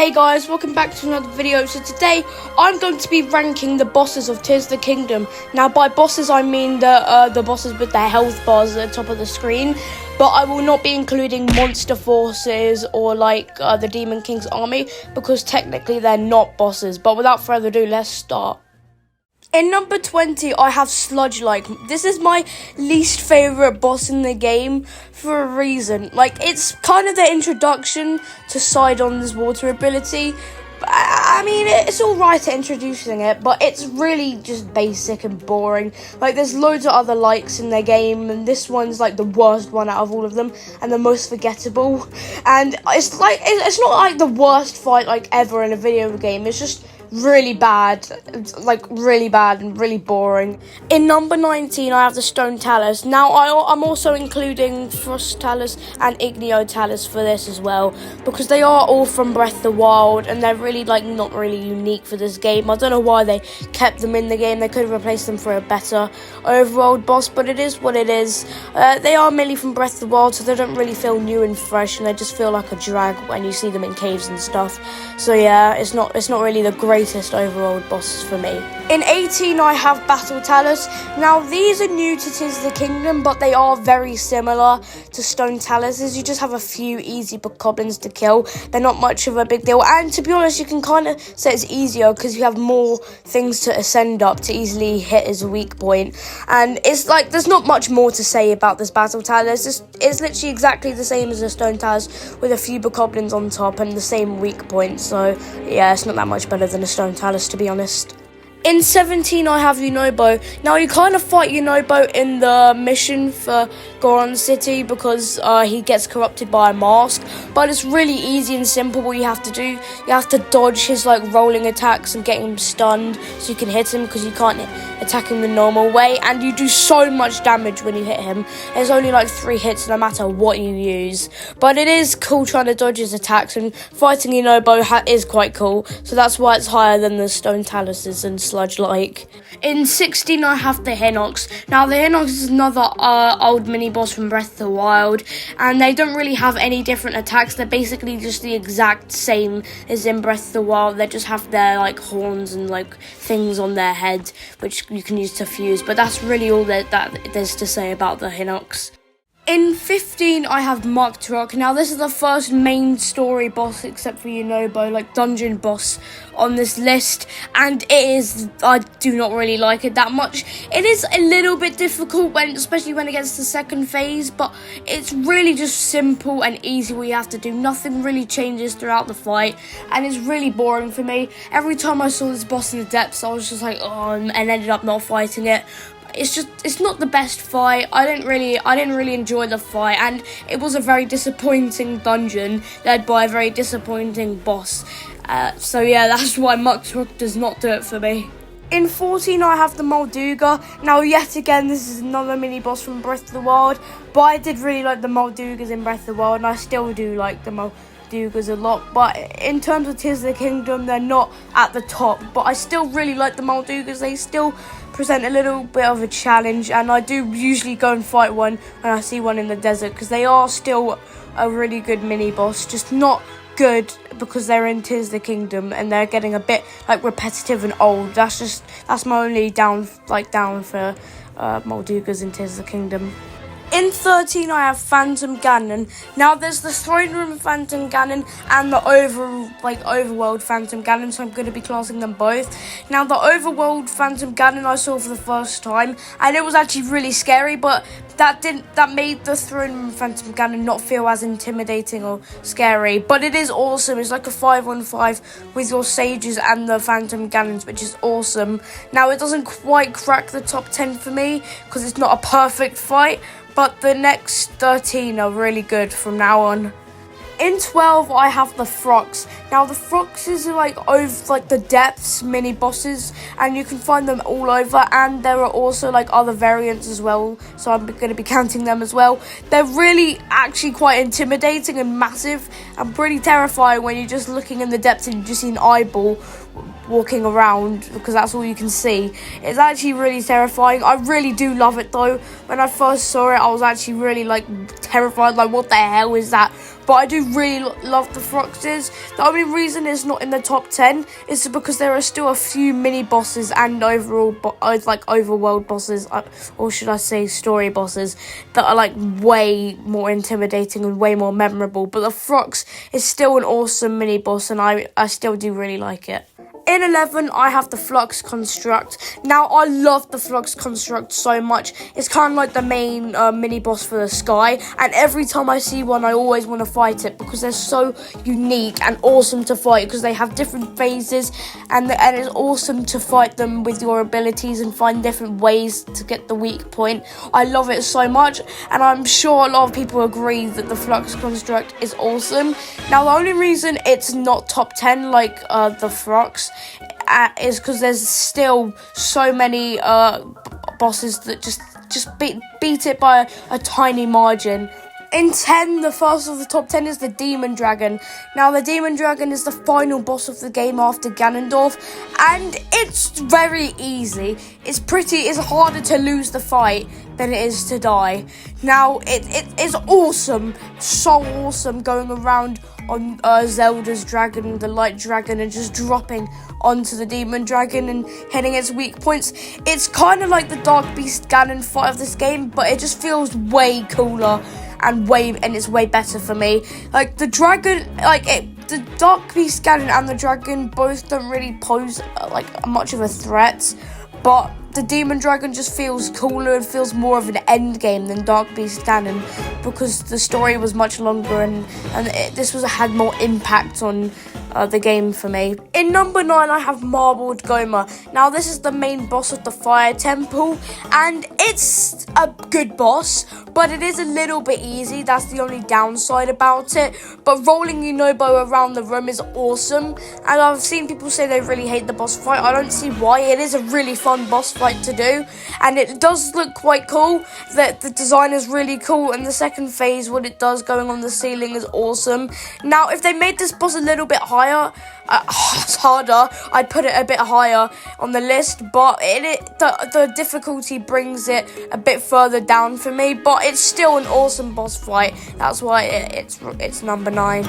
Hey guys, welcome back to another video. So today I'm going to be ranking the bosses of Tears of the Kingdom. Now by bosses I mean the bosses with their health bars at the top of the screen, but I will not be including monster forces or like the Demon King's army because technically they're not bosses. But without further ado, let's start. In number 20, I have SLUDGE. This is my least favourite boss in the game for a reason. It's kind of the introduction to Sidon's water ability. I mean, it's alright at introducing it, but it's really just basic and boring. There's loads of other likes in their game, and this one's the worst one out of all of them, and the most forgettable. And it's not the worst fight ever in a video game. It's just really bad, really bad and really boring. In number 19, I have the Stone Talus. Now, I'm also including Frost Talus and Igneo Talus for this as well, because they are all from Breath of the Wild, and they're really, not really unique for this game. I don't know why they kept them in the game. They could have replaced them for a better overworld boss, but it is what it is. They are mainly from Breath of the Wild, so they don't really feel new and fresh, and they just feel like a drag when you see them in caves and stuff. So yeah, it's not really the greatest overworld bosses for me. In 18, I have Battle Talus. Now, these are new to Tears of the Kingdom, but they are very similar to Stone Taluses. You just have a few easy goblins to kill. They're not much of a big deal, and to be honest, you can kind of say it's easier because you have more things to ascend up to easily hit as a weak point. And it's there's not much more to say about this Battle Talus. It's literally exactly the same as a Stone Talus with a few goblins on top and the same weak point. So yeah, it's not that much better than a Stone Talus, to be honest. In 17, I have Yunobo. Now, you kind of fight Yunobo in the mission for Goron City because he gets corrupted by a mask. But it's really easy and simple what you have to do. You have to dodge his rolling attacks and get him stunned so you can hit him because you can't attack him the normal way. And you do so much damage when you hit him. There's only 3 hits no matter what you use. But it is cool trying to dodge his attacks, and fighting Yunobo is quite cool. So that's why it's higher than the Stone Taluses and SLUDGE. In 16, I have the Hinox. Now, the Hinox is another old mini-boss from Breath of the Wild, and they don't really have any different attacks. They're basically just the exact same as in Breath of the Wild. They just have their horns and things on their head, which you can use to fuse, but that's really all that there's to say about the Hinox. In 15, I have Muktruk. Now, this is the first main story boss, except for Yunobo, dungeon boss on this list. And I do not really like it that much. It is a little bit difficult, especially when it gets to the second phase, but it's really just simple and easy what you have to do. Nothing really changes throughout the fight, and it's really boring for me. Every time I saw this boss in the depths, I was just oh, and ended up not fighting it. It's not the best fight. I didn't really enjoy the fight, and it was a very disappointing dungeon led by a very disappointing boss. So yeah, that's why Muktruk does not do it for me. In 14, I have the Molduga. Now, yet again, this is another mini-boss from Breath of the Wild, but I did really like the Moldugas in Breath of the Wild, and I still do like the Moldugas a lot, but in terms of Tears of the Kingdom, they're not at the top, but I still really like the Moldugas. They still present a little bit of a challenge, and I do usually go and fight one when I see one in the desert, because they are still a really good mini-boss, just not good because they're in Tears of the Kingdom and they're getting a bit repetitive and old. That's my only down for Moldugas in Tears of the Kingdom. In 13, I have Phantom Ganon. Now, there's the Throne Room Phantom Ganon and the Overworld Phantom Ganon, so I'm going to be classing them both. Now, the Overworld Phantom Ganon I saw for the first time, and it was actually really scary, but that made the Throne Room Phantom Ganon not feel as intimidating or scary. But it is awesome. It's like a 5-on-5 with your sages and the Phantom Ganons, which is awesome. Now, it doesn't quite crack the top 10 for me because it's not a perfect fight, but the next 13 are really good from now on. In 12, I have the Frox. Now, the Froxes are over the depths mini bosses, and you can find them all over. And there are also other variants as well, so I'm going to be counting them as well. They're really actually quite intimidating and massive, and pretty terrifying when you're just looking in the depths and you just see an eyeball walking around, because that's all you can see. It's actually really terrifying. I really do love it though. When I first saw it, I was actually really like terrified, like what the hell is that? But I do really love the Froxes. The only reason it's not in the top 10 is because there are still a few mini bosses and overall like overworld bosses, or should I say story bosses, that are like way more intimidating and way more memorable. But the Frox is still an awesome mini boss, and I still do really like it. In 11, I have the Flux Construct. Now, I love the Flux Construct so much. It's kind of like the main mini-boss for the sky. And every time I see one, I always want to fight it because they're so unique and awesome to fight, because they have different phases. And it's awesome to fight them with your abilities and find different ways to get the weak point. I love it so much. And I'm sure a lot of people agree that the Flux Construct is awesome. Now, the only reason it's not top 10 like the Frox is because there's still so many bosses that just beat it by a tiny margin. In 10, the first of the top 10 is the Demon Dragon. Now, the Demon Dragon is the final boss of the game after Ganondorf, and it's very easy. It's harder to lose the fight than it is to die. Now, it is awesome, so awesome, going around on Zelda's dragon, the light dragon, and just dropping onto the Demon Dragon and hitting its weak points. It's kind of like the Dark Beast Ganon fight of this game, but it just feels way cooler and it's way better for me. Like the dragon, the Dark Beast Ganon and the dragon both don't really pose like much of a threat, but the Demon Dragon just feels cooler and feels more of an end game than Dark Beast Ganon, because the story was much longer and this had more impact on the game for me. In number 9, I have Marbled GOHMA. Now, this is the main boss of the Fire Temple, and it's a good boss, but it is a little bit easy. That's the only downside about it. But rolling Yunobo around the room is awesome, and I've seen people say they really hate the boss fight. I don't see why. It is a really fun boss fight to do, and it does look quite cool. That the design is really cool, and the second phase, what it does going on the ceiling, is awesome. Now, if they made this boss a little bit higher, it's harder, I'd put it a bit higher on the list, but the difficulty brings it a bit further down for me, but it's still an awesome boss fight. That's why it's number 9.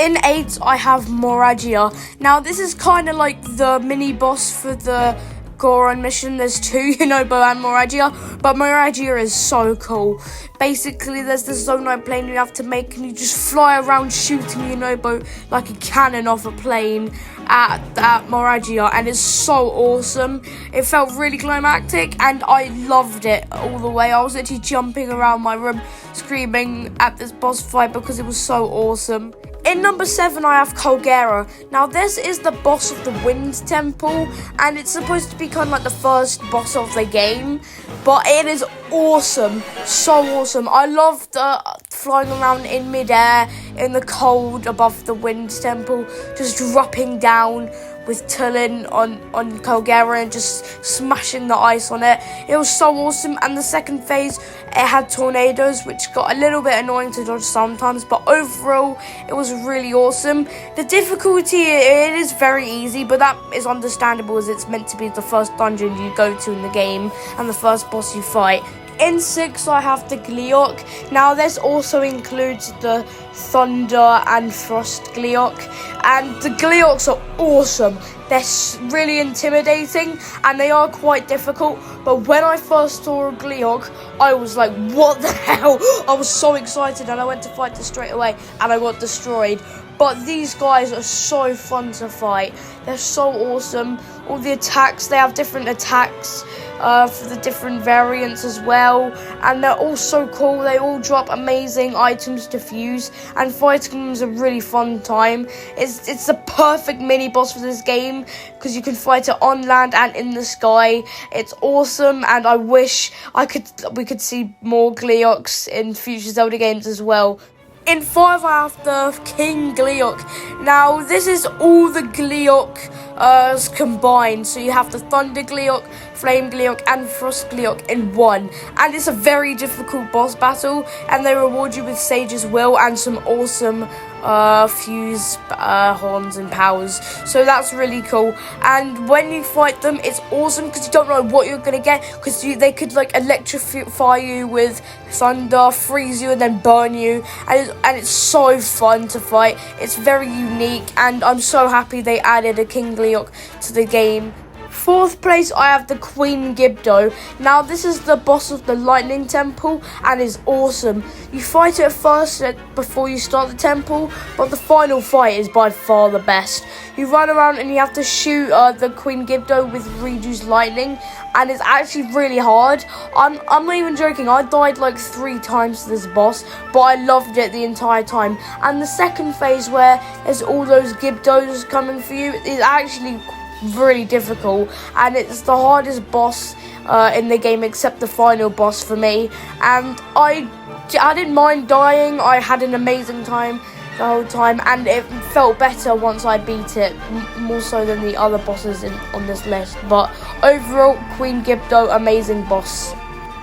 In 8, I have MORAGIA. Now, this is kind of like the mini boss for the Goron mission. There's 2, Yunobo and MORAGIA, but MORAGIA is so cool. Basically, there's this zonite plane you have to make, and you just fly around shooting Yunobo like a cannon off a plane at MORAGIA, and it's so awesome. It felt really climactic, and I loved it all the way. I was actually jumping around my room screaming at this boss fight because it was so awesome. In number 7, I have Colgera. Now, this is the boss of the Wind Temple, and it's supposed to be kind of like the first boss of the game, but it is awesome, so awesome. I loved flying around in midair in the cold above the Wind Temple, just dropping down with Tulin on Colgera and just smashing the ice on it. It was so awesome. And the second phase, it had tornadoes, which got a little bit annoying to dodge sometimes, but overall it was really awesome. The difficulty, it is very easy, but that is understandable as it's meant to be the first dungeon you go to in the game and the first boss you fight. In 6, I have the Gleeok. Now, this also includes the Thunder and Frost Gleeok, and the Gleeoks are awesome. They're really intimidating, and they are quite difficult, but when I first saw a Gleeok, I was like, what the hell? I was so excited, and I went to fight it straight away, and I got destroyed. But these guys are so fun to fight. They're so awesome. All the attacks, they have different attacks for the different variants as well. And they're all so cool. They all drop amazing items to fuse. And fighting them is a really fun time. It's the perfect mini-boss for this game, because you can fight it on land and in the sky. It's awesome, and I wish we could see more Gleeoks in future Zelda games as well. In 5, I have the King Gleeok. Now, this is all the Gleeok combined. So you have the Thunder Gleeok, Flame Gleeok, and Frost Gleeok in one. And it's a very difficult boss battle, and they reward you with Sage's Will and some awesome fuse horns and powers, so that's really cool. And when you fight them, it's awesome because you don't know what you're gonna get, because they could like electrify you with thunder, freeze you, and then burn you, and it's so fun to fight. It's very unique, and I'm so happy they added a King Leok to the game. Fourth place, I have the Queen GIBDO. Now, this is the boss of the Lightning Temple and is awesome. You fight it first before you start the temple, but the final fight is by far the best. You run around and you have to shoot the Queen GIBDO with reduced lightning, and it's actually really hard. I'm not even joking, I died like 3 times to this boss, but I loved it the entire time. And the second phase, where there's all those GIBDOs coming for you, is actually really difficult, and it's the hardest boss in the game, except the final boss for me. And I didn't mind dying. I had an amazing time the whole time, and it felt better once I beat it, more so than the other bosses on this list. But overall, Queen GIBDO, amazing boss.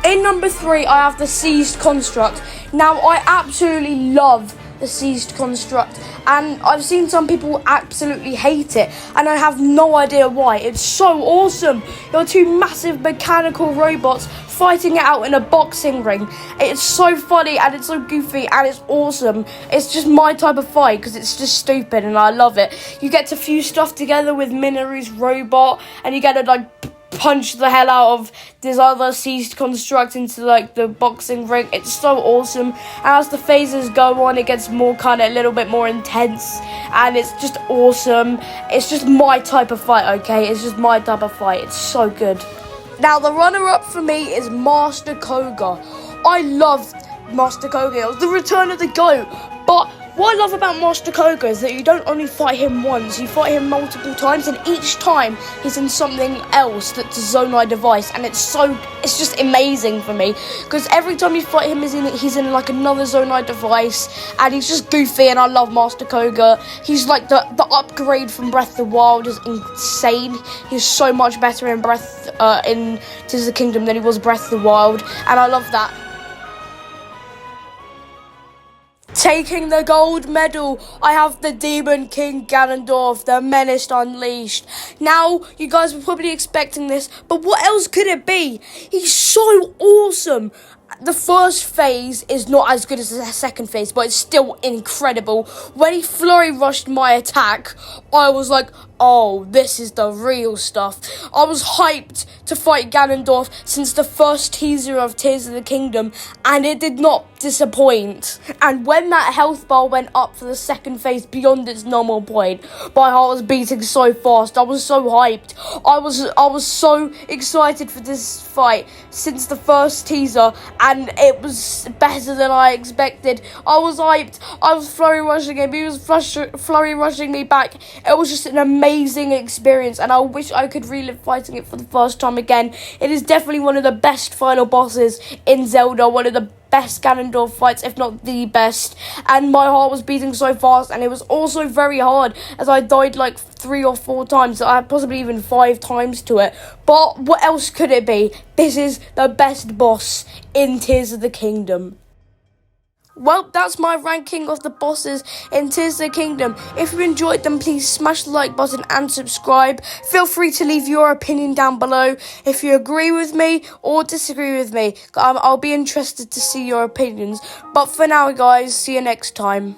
In number 3, I have the Seized Construct. Now, I absolutely love the Seized Construct, and I've seen some people absolutely hate it, and I have no idea why. It's so awesome. You're 2 massive mechanical robots fighting it out in a boxing ring. It's so funny, and it's so goofy, and it's awesome. It's just my type of fight, because it's just stupid, and I love it. You get to fuse stuff together with Minoru's robot, and you get to like punch the hell out of this other Seized Construct into like the boxing ring. It's so awesome. And as the phases go on, it gets more kind of a little bit more intense, and it's just awesome. It's just my type of fight, okay? It's just my type of fight. It's so good. Now, the runner-up for me is Master Koga. I love Master Koga. It was the return of the GOAT. But what I love about Master Koga is that you don't only fight him once, you fight him multiple times, and each time he's in something else that's a Zonai device, and it's just amazing for me, because every time you fight him, he's in like another Zonai device, and he's just goofy, and I love Master Koga. He's like the upgrade from Breath of the Wild is insane. He's so much better in in Tears of the Kingdom than he was Breath of the Wild, and I love that. Taking the gold medal, I have the Demon King Ganondorf, the Menace Unleashed. Now, you guys were probably expecting this, but what else could it be? He's so awesome. The first phase is not as good as the second phase, but it's still incredible. When he flurry rushed my attack, I was like, oh, this is the real stuff. I was hyped to fight Ganondorf since the first teaser of Tears of the Kingdom, and it did not disappoint. And when that health bar went up for the second phase beyond its normal point, my heart was beating so fast. I was so hyped. I was so excited for this fight since the first teaser, and it was better than I expected. I was hyped. I was flurry rushing him. He was flurry rushing me back. It was just an amazing experience, and I wish I could relive fighting it for the first time again. It is definitely one of the best final bosses in Zelda, one of the best Ganondorf fights, if not the best, and my heart was beating so fast, and it was also very hard, as I died like 3 or 4 times, possibly even 5 times to it. But what else could it be? This is the best boss in Tears of the Kingdom. Well, that's my ranking of the bosses in Tears of the Kingdom. If you enjoyed them, please smash the like button and subscribe. Feel free to leave your opinion down below if you agree with me or disagree with me. I'll be interested to see your opinions. But for now, guys, see you next time.